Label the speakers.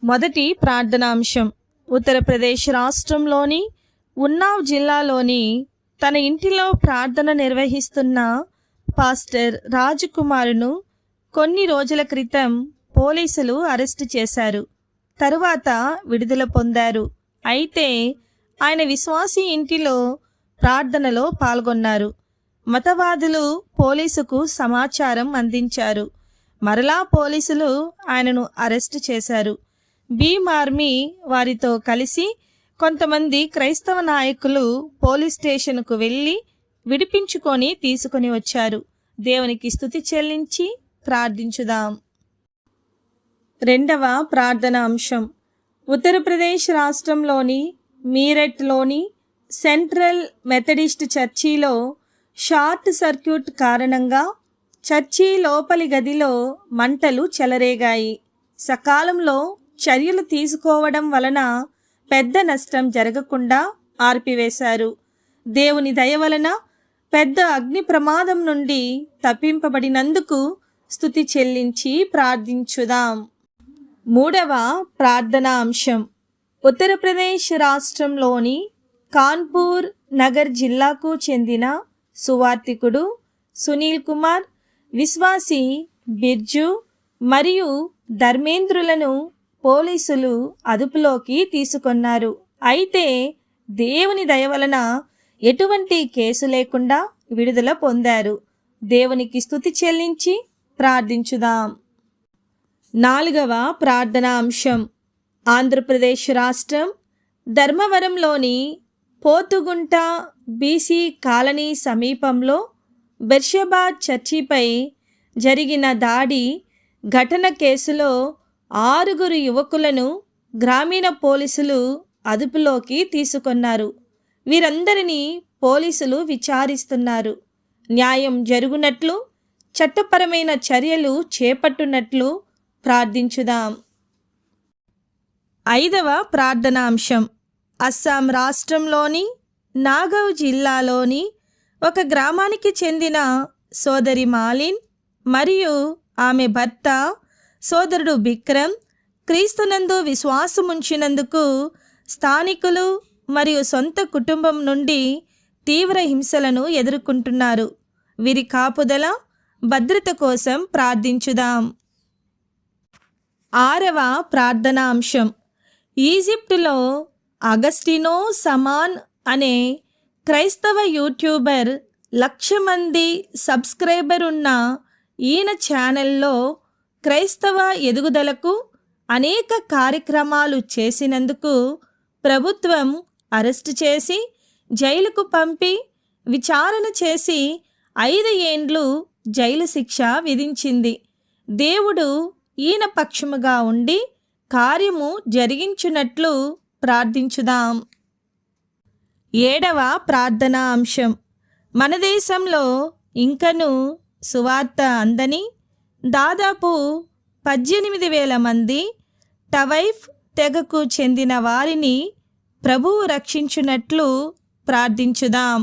Speaker 1: మొదటి ప్రార్థనాంశం. ఉత్తరప్రదేశ్ రాష్ట్రంలోని ఉన్నావ్ జిల్లాలోని తన ఇంటిలో ప్రార్థన నిర్వహిస్తున్న పాస్టర్ రాజకుమారును కొన్ని రోజుల క్రితం పోలీసులు అరెస్టు చేశారు. తరువాత విడుదల పొందారు. అయితే ఆయన విశ్వాసి ఇంటిలో ప్రార్థనలో పాల్గొన్నారు. మతవాదులు పోలీసుకు సమాచారం అందించారు. మరలా పోలీసులు ఆయనను అరెస్టు చేశారు. భీమ్ ఆర్మీ వారితో కలిసి కొంతమంది క్రైస్తవ నాయకులు పోలీస్ స్టేషన్కు వెళ్ళి విడిపించుకొని తీసుకొని వచ్చారు. దేవునికి స్తుతి చెల్లించి ప్రార్థించుదాం. రెండవ ప్రార్థన అంశం. ఉత్తరప్రదేశ్ రాష్ట్రంలోని మీరట్లోని సెంట్రల్ మెథడిస్ట్ చర్చిలో షార్ట్ సర్క్యూట్ కారణంగా చర్చి లోపలి గదిలో మంటలు చెలరేగాయి. సకాలంలో చర్యలు తీసుకోవడం వలన పెద్ద నష్టం జరగకుండా ఆర్పివేశారు. దేవుని దయ వలన పెద్ద అగ్ని ప్రమాదం నుండి తప్పింపబడినందుకు స్తుతి చెల్లించి ప్రార్థించుదాం. మూడవ ప్రార్థనా అంశం. ఉత్తరప్రదేశ్ రాష్ట్రంలోని కాన్పూర్ నగర్ జిల్లాకు చెందిన సువార్థికుడు సునీల్ కుమార్, విశ్వాసి బిర్జు మరియు ధర్మేంద్రులను పోలీసులు అదుపులోకి తీసుకొన్నారు. అయితే దేవుని దయ వలన ఎటువంటి కేసు లేకుండా విడుదల పొందారు. దేవునికి స్తుతి చెల్లించి ప్రార్థించుదాం. నాలుగవ ప్రార్థనా అంశం. ఆంధ్రప్రదేశ్ రాష్ట్రం ధర్మవరంలోని పోతుగుంట బీసీ కాలనీ సమీపంలో బెర్షెబా చర్చిపై జరిగిన దాడి ఘటన కేసులో 6 యువకులను గ్రామీణ పోలీసులు అదుపులోకి తీసుకొన్నారు. వీరందరినీ పోలీసులు విచారిస్తున్నారు. న్యాయం జరుగునట్లు చట్టపరమైన చర్యలు చేపట్టునట్లు ప్రార్థించుదాం. ఐదవ ప్రార్థనా అంశం. అస్సాం రాష్ట్రంలోని నాగవ్ జిల్లాలోని ఒక గ్రామానికి చెందిన సోదరి మాలిన్ మరియు ఆమె భర్త సోదరుడు బిక్రమ్ క్రీస్తునందు విశ్వాసముంచినందుకు స్థానికులు మరియు సొంత కుటుంబం నుండి తీవ్ర హింసలను ఎదుర్కొంటున్నారు. వీరి కాపుదల భద్రత కోసం ప్రార్థించుదాం. ఆరవ ప్రార్థనా అంశం. ఈజిప్టులో అగస్టినో సమాన్ అనే క్రైస్తవ యూట్యూబర్ 1,00,000 మంది సబ్స్క్రైబర్ ఉన్న ఈయన ఛానల్లో క్రైస్తవ ఎదుగుదలకు అనేక కార్యక్రమాలు చేసినందుకు ప్రభుత్వం అరెస్టు చేసి జైలుకు పంపి విచారణ చేసి 5 ఏండ్లు జైలు శిక్ష విధించింది. దేవుడు ఈయన పక్షముగా ఉండి కార్యము జరిగించున్నట్లు ప్రార్థించుదాం. ఏడవ ప్రార్థనా అంశం. మన దేశంలో ఇంకను సువార్త అందని దాదాపు 18,000 మంది టవైఫ్ తెగకు చెందిన వారిని ప్రభువు రక్షించున్నట్లు ప్రార్థించుదాం.